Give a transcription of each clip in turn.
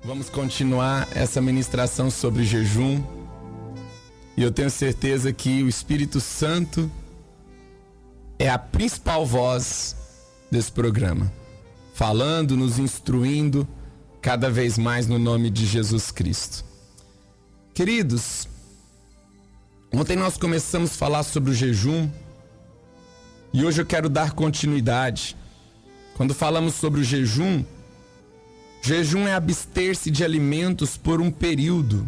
Vamos continuar essa ministração sobre jejum. E eu tenho certeza que o Espírito Santo é a principal voz desse programa, falando, nos instruindo cada vez mais no nome de Jesus Cristo. Queridos, ontem nós começamos a falar sobre o jejum e hoje eu quero dar continuidade. Quando falamos sobre o jejum é abster-se de alimentos por um período.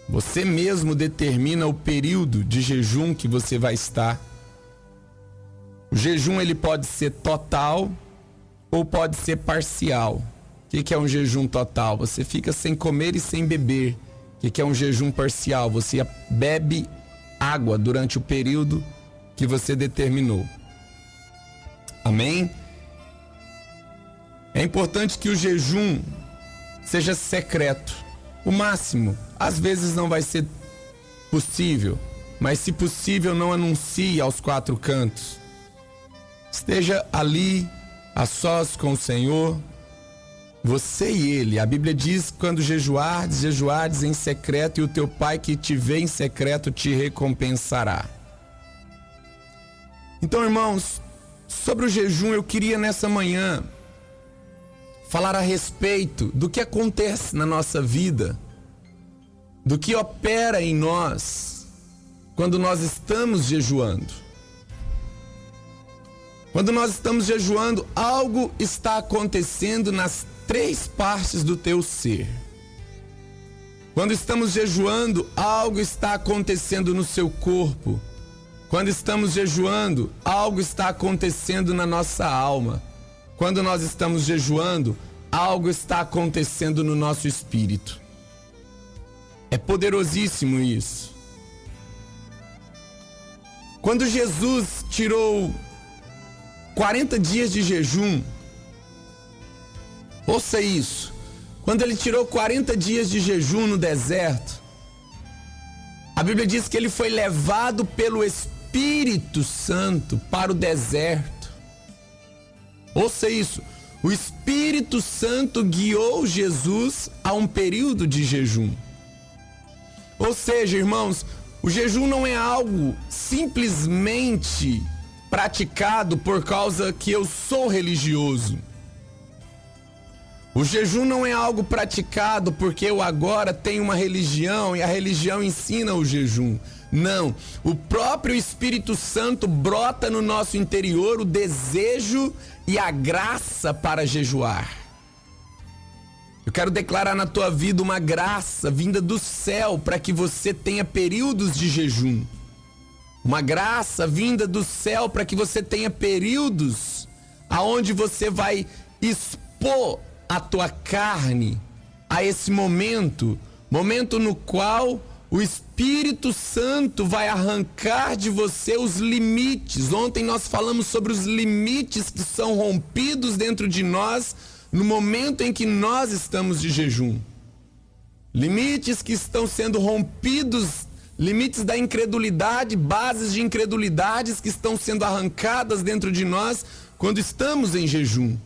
Você mesmo determina o período de jejum que você vai estar. O jejum ele pode ser total ou pode ser parcial. O que é um jejum total? Você fica sem comer e sem beber. O que é um jejum parcial? Você bebe água durante o período que você determinou. Amém? É importante que o jejum seja secreto. O máximo, às vezes não vai ser possível, mas se possível não anuncie aos quatro cantos. Esteja ali, a sós com o Senhor, você e Ele. A Bíblia diz, quando jejuardes em secreto, e o teu Pai que te vê em secreto te recompensará. Então, irmãos, sobre o jejum eu queria nessa manhã falar a respeito do que acontece na nossa vida, do que opera em nós quando nós estamos jejuando. Quando nós estamos jejuando, algo está acontecendo nas três partes do teu ser. Quando estamos jejuando, algo está acontecendo no seu corpo. Quando estamos jejuando, algo está acontecendo na nossa alma. Quando nós estamos jejuando, algo está acontecendo no nosso espírito. É poderosíssimo isso. Quando Jesus tirou 40 dias de jejum, ouça isso. Quando ele tirou 40 dias de jejum no deserto, a Bíblia diz que ele foi levado pelo Espírito Santo para o deserto. Ouça isso, o Espírito Santo guiou Jesus a um período de jejum. Ou seja, irmãos, o jejum não é algo simplesmente praticado por causa que eu sou religioso. O jejum não é algo praticado porque eu agora tenho uma religião e a religião ensina o jejum. Não, o próprio Espírito Santo brota no nosso interior o desejo e a graça para jejuar. Eu quero declarar na tua vida uma graça vinda do céu para que você tenha períodos de jejum. Uma graça vinda do céu para que você tenha períodos aonde você vai expor a tua carne a esse momento no qual o Espírito Santo vai arrancar de você os limites. Ontem nós falamos sobre os limites que são rompidos dentro de nós no momento em que nós estamos de jejum. Limites que estão sendo rompidos, limites da incredulidade, bases de incredulidades que estão sendo arrancadas dentro de nós quando estamos em jejum.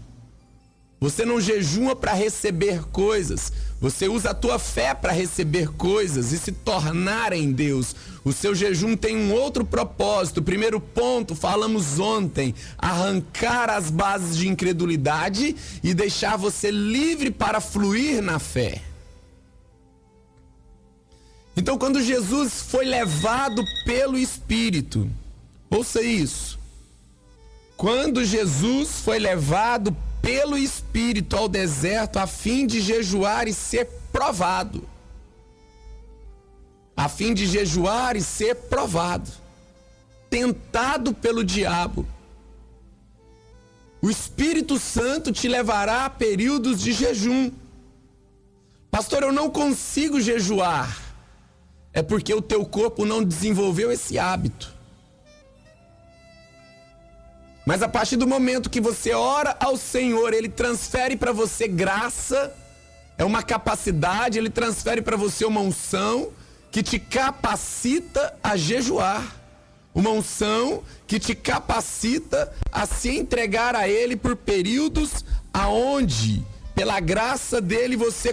Você não jejua para receber coisas, você usa a tua fé para receber coisas e se tornar em Deus. O seu jejum tem um outro propósito. Primeiro ponto, falamos ontem, arrancar as bases de incredulidade e deixar você livre para fluir na fé. Então, quando Jesus foi levado pelo Espírito, ouça isso, quando Jesus foi levado pelo Espírito ao deserto a fim de jejuar e ser provado. A fim de jejuar e ser provado. Tentado pelo diabo. O Espírito Santo te levará a períodos de jejum. Pastor, eu não consigo jejuar. É porque o teu corpo não desenvolveu esse hábito. Mas a partir do momento que você ora ao Senhor, Ele transfere para você graça, é uma capacidade, Ele transfere para você uma unção que te capacita a jejuar. Uma unção que te capacita a se entregar a Ele por períodos aonde pela graça dele, você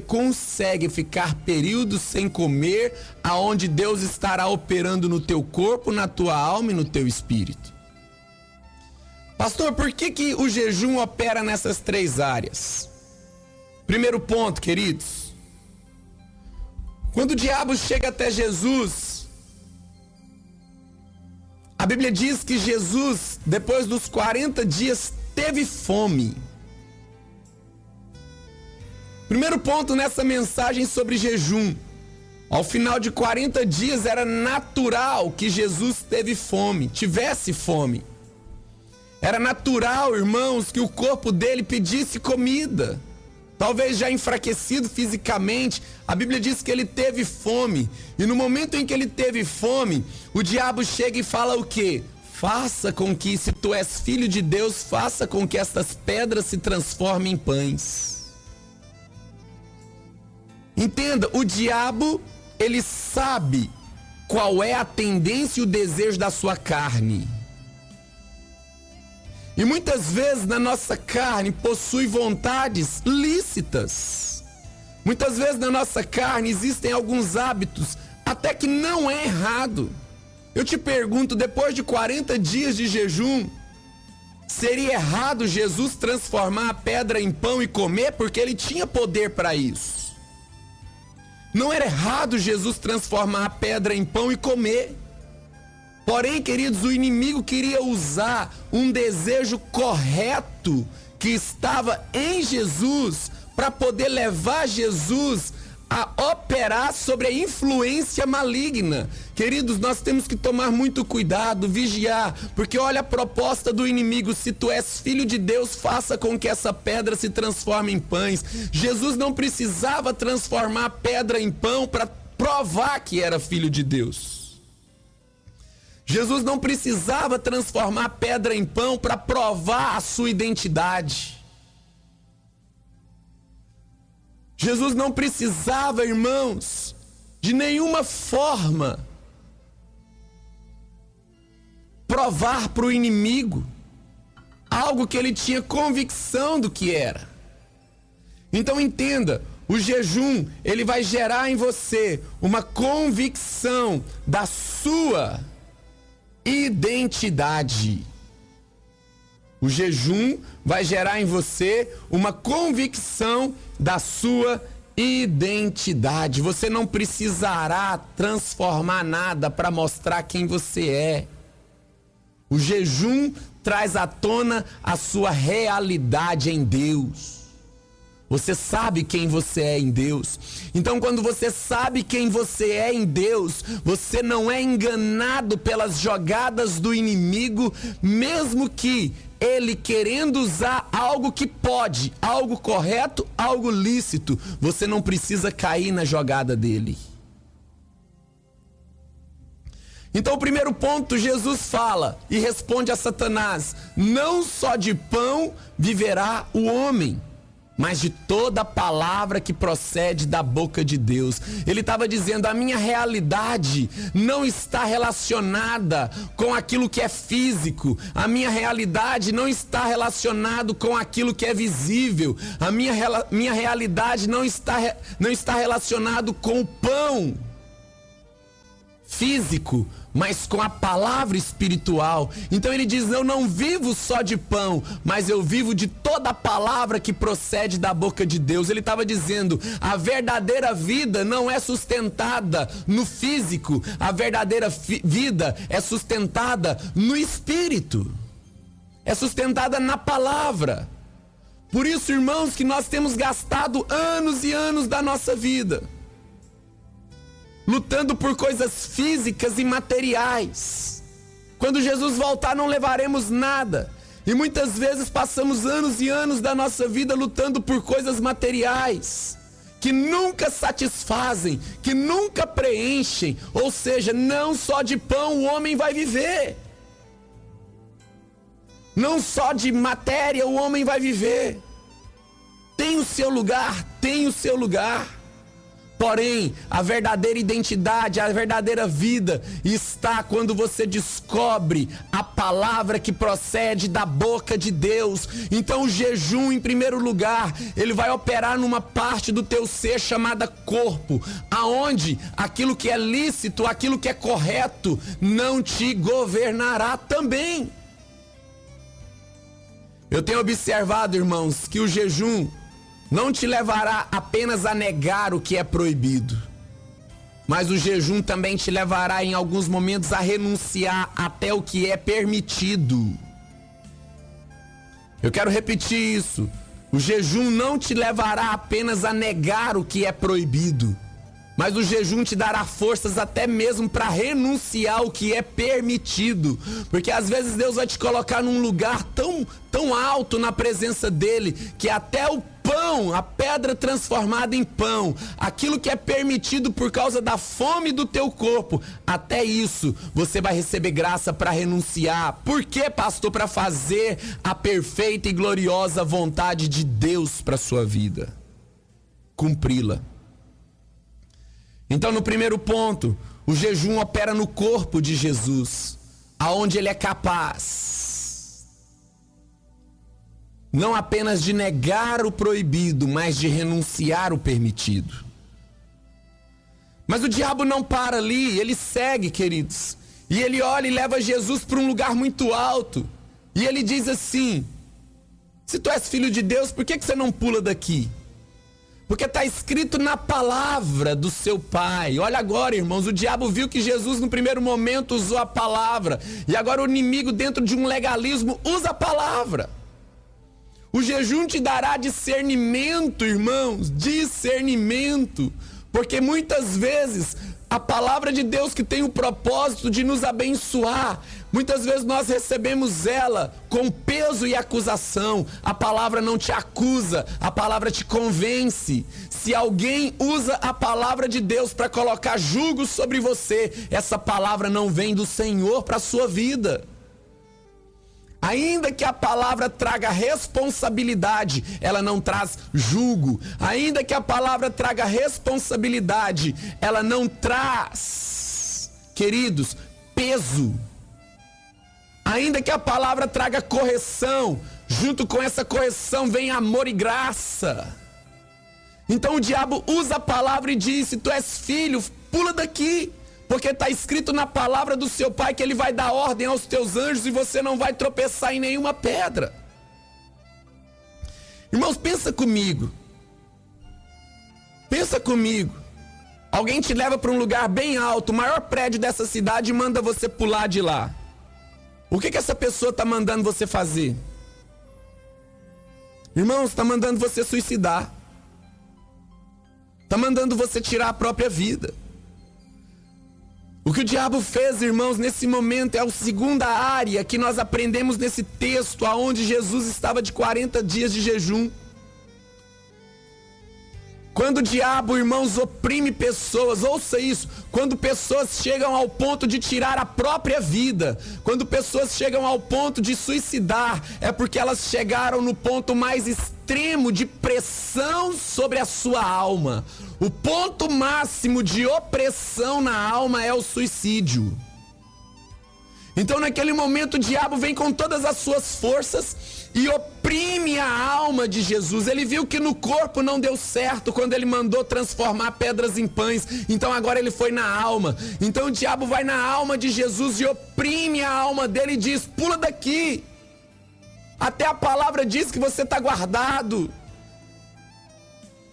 consegue ficar períodos sem comer, aonde Deus estará operando no teu corpo, na tua alma e no teu espírito. Pastor, por que o jejum opera nessas 3 áreas? Primeiro ponto, queridos. Quando o diabo chega até Jesus, a Bíblia diz que Jesus, depois dos 40 dias, teve fome. Primeiro ponto nessa mensagem sobre jejum. Ao final de 40 dias era natural que Jesus tivesse fome. Era natural, irmãos, que o corpo dele pedisse comida. Talvez já enfraquecido fisicamente, a Bíblia diz que ele teve fome. E no momento em que ele teve fome, o diabo chega e fala o quê? Faça com que, se tu és filho de Deus, faça com que estas pedras se transformem em pães. Entenda, o diabo, ele sabe qual é a tendência e o desejo da sua carne. E muitas vezes na nossa carne possui vontades lícitas. Muitas vezes na nossa carne existem alguns hábitos até que não é errado. Eu te pergunto, depois de 40 dias de jejum, seria errado Jesus transformar a pedra em pão e comer? Porque ele tinha poder para isso. Não era errado Jesus transformar a pedra em pão e comer. Porém, queridos, o inimigo queria usar um desejo correto que estava em Jesus para poder levar Jesus a operar sobre a influência maligna. Queridos, nós temos que tomar muito cuidado, vigiar, porque olha a proposta do inimigo: se tu és filho de Deus, faça com que essa pedra se transforme em pães. Jesus não precisava transformar a pedra em pão para provar que era filho de Deus. Jesus não precisava transformar a pedra em pão para provar a sua identidade. Jesus não precisava, irmãos, de nenhuma forma provar para o inimigo algo que ele tinha convicção do que era. Então entenda, o jejum, ele vai gerar em você uma convicção da sua identidade. O jejum vai gerar em você uma convicção da sua identidade. Você não precisará transformar nada para mostrar quem você é. O jejum traz à tona a sua realidade em Deus. Você sabe quem você é em Deus. Então, quando você sabe quem você é em Deus, você não é enganado pelas jogadas do inimigo, mesmo que ele querendo usar algo que pode, algo correto, algo lícito. Você não precisa cair na jogada dele. Então, o primeiro ponto, Jesus fala e responde a Satanás: não só de pão viverá o homem, mas de toda palavra que procede da boca de Deus. Ele estava dizendo: a minha realidade não está relacionada com aquilo que é físico. A minha realidade não está relacionada com aquilo que é visível. A minha realidade não está relacionada com o pão físico, mas com a palavra espiritual. Então ele diz: eu não vivo só de pão, mas eu vivo de toda a palavra que procede da boca de Deus. Ele estava dizendo: a verdadeira vida não é sustentada no físico, a verdadeira vida é sustentada no espírito, é sustentada na palavra. Por isso, irmãos, que nós temos gastado anos e anos da nossa vida lutando por coisas físicas e materiais. Quando Jesus voltar, não levaremos nada. E muitas vezes passamos anos e anos da nossa vida lutando por coisas materiais que nunca satisfazem, que nunca preenchem. Ou seja, não só de pão o homem vai viver. Não só de matéria o homem vai viver. Tem o seu lugar, tem o seu lugar. Porém, a verdadeira identidade, a verdadeira vida está quando você descobre a palavra que procede da boca de Deus. Então o jejum, em primeiro lugar, ele vai operar numa parte do teu ser chamada corpo, aonde aquilo que é lícito, aquilo que é correto, não te governará também. Eu tenho observado, irmãos, que o jejum não te levará apenas a negar o que é proibido, mas o jejum também te levará em alguns momentos a renunciar até o que é permitido. Eu quero repetir isso. O jejum não te levará apenas a negar o que é proibido, mas o jejum te dará forças até mesmo para renunciar ao que é permitido. Porque às vezes Deus vai te colocar num lugar tão alto na presença dele, que até o pão, a pedra transformada em pão, aquilo que é permitido por causa da fome do teu corpo, até isso você vai receber graça para renunciar. Por quê, pastor? Para fazer a perfeita e gloriosa vontade de Deus para sua vida, cumpri-la. Então, no primeiro ponto, o jejum opera no corpo de Jesus, aonde ele é capaz não apenas de negar o proibido, mas de renunciar o permitido. Mas o diabo não para ali, ele segue, queridos. E ele olha e leva Jesus para um lugar muito alto. E ele diz assim: se tu és filho de Deus, por que você não pula daqui? Porque está escrito na palavra do seu pai. Olha agora, irmãos, o diabo viu que Jesus no primeiro momento usou a palavra. E agora o inimigo, dentro de um legalismo, usa a palavra. O jejum te dará discernimento, irmãos, discernimento. Porque muitas vezes a palavra de Deus, que tem o propósito de nos abençoar, muitas vezes nós recebemos ela com peso e acusação. A palavra não te acusa, a palavra te convence. Se alguém usa a palavra de Deus para colocar jugo sobre você, essa palavra não vem do Senhor para a sua vida. Ainda que a palavra traga responsabilidade, ela não traz jugo. Ainda que a palavra traga responsabilidade, ela não traz, queridos, peso. Ainda que a palavra traga correção, junto com essa correção vem amor e graça. Então o diabo usa a palavra e diz: se tu és filho, pula daqui. Porque está escrito na palavra do seu pai que ele vai dar ordem aos teus anjos e você não vai tropeçar em nenhuma pedra. Irmãos, pensa comigo. Pensa comigo. Alguém te leva para um lugar bem alto, o maior prédio dessa cidade, e manda você pular de lá. O que essa pessoa está mandando você fazer? Irmãos, está mandando você suicidar. Está mandando você tirar a própria vida. O que o diabo fez, irmãos, nesse momento é a segunda área que nós aprendemos nesse texto, aonde Jesus estava de 40 dias de jejum. Quando o diabo, irmãos, oprime pessoas, ouça isso, quando pessoas chegam ao ponto de tirar a própria vida, quando pessoas chegam ao ponto de suicidar, é porque elas chegaram no ponto mais extremo de pressão sobre a sua alma. O ponto máximo de opressão na alma é o suicídio. Então naquele momento o diabo vem com todas as suas forças e oprime a alma de Jesus. Ele viu que no corpo não deu certo quando ele mandou transformar pedras em pães. Então agora ele foi na alma. Então o diabo vai na alma de Jesus e oprime a alma dele e diz: pula daqui. Até a palavra diz que você está guardado.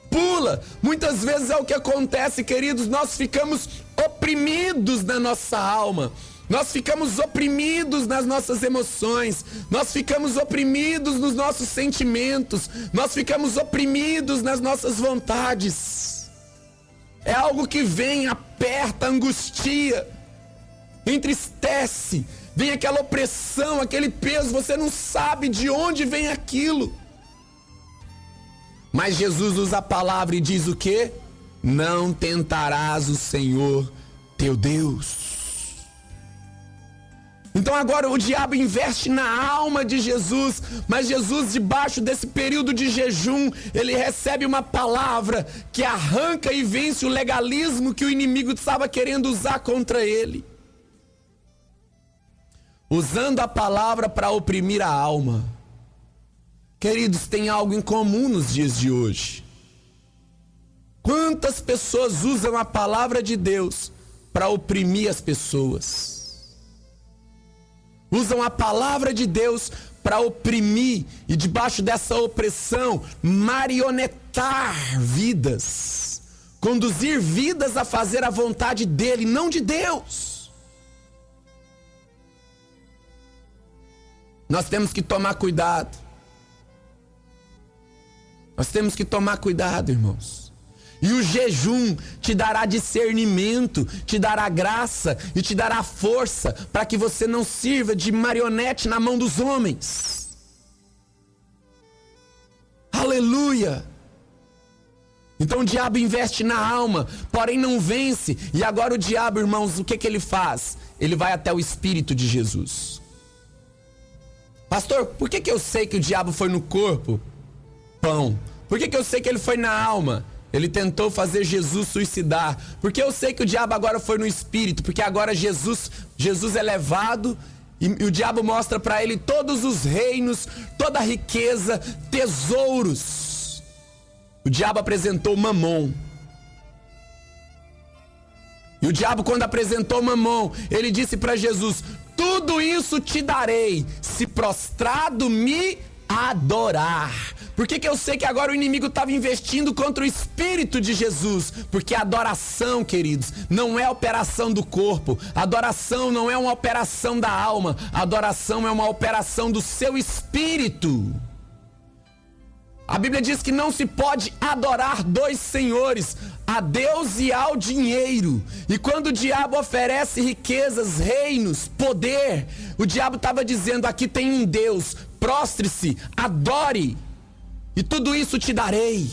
Pula. Muitas vezes é o que acontece, queridos. Nós ficamos oprimidos na nossa alma. Nós ficamos oprimidos nas nossas emoções, nós ficamos oprimidos nos nossos sentimentos, nós ficamos oprimidos nas nossas vontades. É algo que vem, aperta, angustia, entristece, vem aquela opressão, aquele peso, você não sabe de onde vem aquilo. Mas Jesus usa a palavra e diz o quê? Não tentarás o Senhor teu Deus. Então agora o diabo investe na alma de Jesus, mas Jesus, debaixo desse período de jejum, ele recebe uma palavra que arranca e vence o legalismo que o inimigo estava querendo usar contra ele. Usando a palavra para oprimir a alma. Queridos, tem algo em comum nos dias de hoje. Quantas pessoas usam a palavra de Deus para oprimir as pessoas? Usam a palavra de Deus para oprimir e, debaixo dessa opressão, marionetar vidas, conduzir vidas a fazer a vontade dele, não de Deus. Nós temos que tomar cuidado. Nós temos que tomar cuidado, irmãos. E o jejum te dará discernimento, te dará graça e te dará força para que você não sirva de marionete na mão dos homens. Aleluia! Então o diabo investe na alma, porém não vence. E agora o diabo, irmãos, o que ele faz? Ele vai até o Espírito de Jesus. Pastor, por que eu sei que o diabo foi no corpo? Pão. Por que eu sei que ele foi na alma? Ele tentou fazer Jesus suicidar. Porque eu sei que o diabo agora foi no espírito. Porque agora Jesus é levado e o diabo mostra para ele todos os reinos, toda a riqueza, tesouros. O diabo apresentou Mamon. E o diabo, quando apresentou Mamon, ele disse para Jesus: tudo isso te darei, se prostrado me adorar. Por que eu sei que agora o inimigo estava investindo contra o Espírito de Jesus? Porque a adoração, queridos, não é operação do corpo. A adoração não é uma operação da alma. A adoração é uma operação do seu espírito. A Bíblia diz que não se pode adorar dois senhores, a Deus e ao dinheiro. E quando o diabo oferece riquezas, reinos, poder, o diabo estava dizendo: aqui tem um Deus, prostre-se, adore, e tudo isso te darei.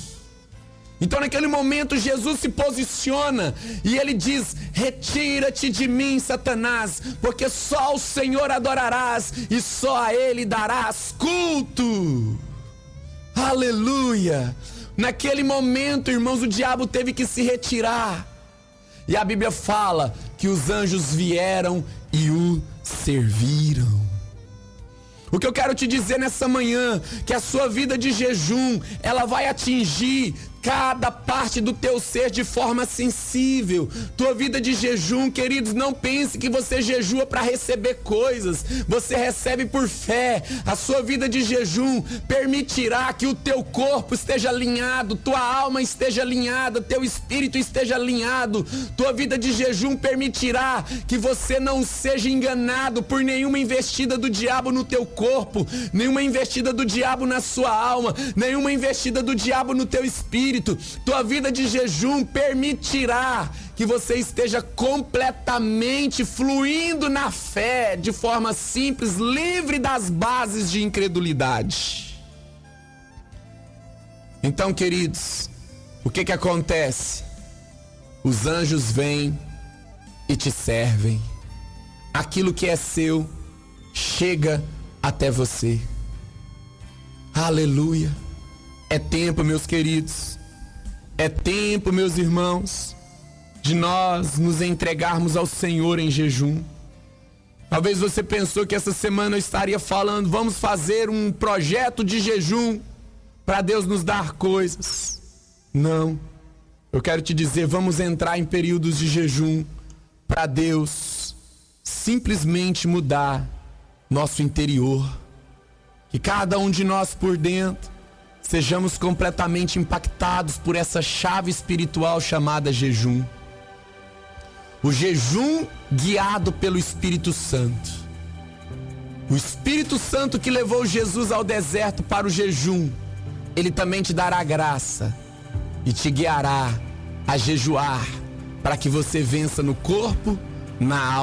Então naquele momento Jesus se posiciona e ele diz: retira-te de mim, Satanás, porque só o Senhor adorarás e só a Ele darás culto. Aleluia! Naquele momento, irmãos, o diabo teve que se retirar. E a Bíblia fala que os anjos vieram e o serviram. O que eu quero te dizer nessa manhã, que a sua vida de jejum, ela vai atingir cada parte do teu ser de forma sensível. Tua vida de jejum, queridos, não pense que você jejua para receber coisas. Você recebe por fé. A sua vida de jejum permitirá que o teu corpo esteja alinhado, tua alma esteja alinhada, teu espírito esteja alinhado. Tua vida de jejum permitirá que você não seja enganado por nenhuma investida do diabo no teu corpo, nenhuma investida do diabo na sua alma, nenhuma investida do diabo no teu espírito. Tua vida de jejum permitirá que você esteja completamente fluindo na fé, de forma simples, livre das bases de incredulidade. Então, queridos, o que acontece? Os anjos vêm e te servem. Aquilo que é seu chega até você. Aleluia! É tempo, meus queridos, é tempo, meus irmãos, de nós nos entregarmos ao Senhor em jejum. Talvez você pensou que essa semana eu estaria falando: vamos fazer um projeto de jejum para Deus nos dar coisas. Não, eu quero te dizer, vamos entrar em períodos de jejum para Deus simplesmente mudar nosso interior. Que cada um de nós por dentro sejamos completamente impactados por essa chave espiritual chamada jejum. O jejum guiado pelo Espírito Santo. O Espírito Santo que levou Jesus ao deserto para o jejum, ele também te dará graça e te guiará a jejuar para que você vença no corpo, na alma